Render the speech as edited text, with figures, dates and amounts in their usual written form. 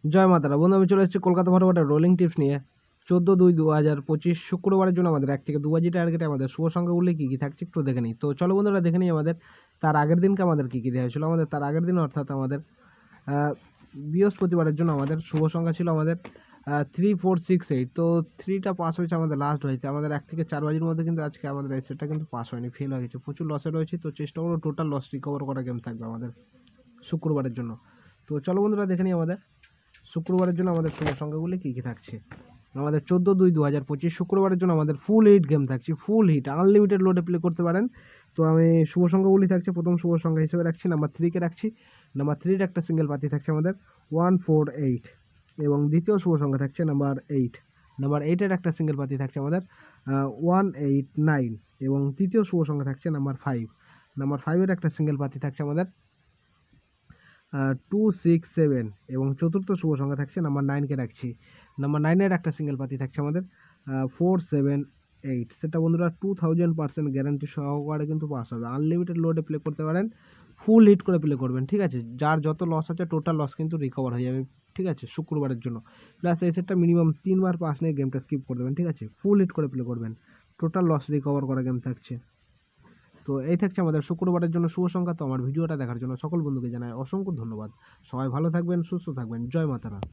জয় মাতারা বন্ধু, আমি চলে এসেছি কলকাতা ফটোফটের রোলিং টিপস নিয়ে। 14/2/2025 শুক্রবারের জন্য আমাদের 1 থেকে 2 বাজি টার্গেটে আমাদের শুভ সংখ্যাগুলি কী কী থাকছে একটু দেখে নিই। তো চলো বন্ধুরা দেখে নিই আমাদের তার আগের দিনকে আমাদের কী কী দেওয়া হয়েছিল। আমাদের তার আগের দিন অর্থাৎ আমাদের বৃহস্পতিবারের জন্য আমাদের শুভ সংখ্যা ছিল আমাদের 3468। তো 3টা পাস হয়েছে, আমাদের লাস্ট হয়েছে আমাদের 1 থেকে 4 বাজির মধ্যে, কিন্তু আজকে আমাদের এই সেটটা কিন্তু পাস হয়নি, ফেল হয়ে গেছে, প্রচুর লসে রয়েছে। তো চেষ্টা করবো টোটাল লস রিকভার করা গেম থাকবে আমাদের শুক্রবারের জন্য। তো চলো বন্ধুরা দেখে নিই আমাদের শুক্রবারের জন্য আমাদের শুভ সংখ্যাগুলি কী কী থাকছে। আমাদের 14/2/2025 শুক্রবারের জন্য আমাদের ফুল হিট গেম থাকছে, ফুল হিট আনলিমিটেড লোডে প্লে করতে পারেন। তো আমি শুভ সংখ্যাগুলি থাকছে, প্রথম শুভ সংখ্যা হিসেবে রাখছি নাম্বার 3কে রাখছি। নাম্বার 3-র একটা সিঙ্গেল পাতি থাকছে আমাদের 148, এবং দ্বিতীয় শুভ সংখ্যা থাকছে নাম্বার 8। নাম্বার 8-এর একটা সিঙ্গেল পাতি থাকছে আমাদের 189, এবং তৃতীয় শুভ সংখ্যা থাকছে নাম্বার 5। নাম্বার 5-এর একটা সিঙ্গেল পাতি থাকছে আমাদের 267, এবং চতুর্থ শুভ সংখ্যা থাকছে নাম্বার 9কে রাখছি। নাম্বার 9-এর একটা সিঙ্গেল পাতি থাকছে আমাদের 478। সেটা বন্ধুরা 2000% গ্যারান্টি সহকারে কিন্তু পাস হবে। আনলিমিটেড লোডে প্লে করতে পারেন, ফুল হিট করে প্লে করবেন, ঠিক আছে। যার যত লস আছে টোটাল লস কিন্তু রিকভার হয়ে যাবে, ঠিক আছে, শুক্রবারের জন্য। প্লাস এই সেটটা মিনিমাম 3 বার পাস নিয়ে গেমটা স্কিপ করে দেবেন, ঠিক আছে, ফুল হিট করে প্লে করবেন, টোটাল লস রিকভার করা গেম থাকছে। তো এই থাকছে আমাদের শুক্রবারের জন্য শুভ সংখ্যা। তো আমার ভিডিওটা দেখার জন্য সকল বন্ধুকে জানাই অসংখ্য ধন্যবাদ। সবাই ভালো থাকবেন, সুস্থ থাকবেন। জয় মাতারা।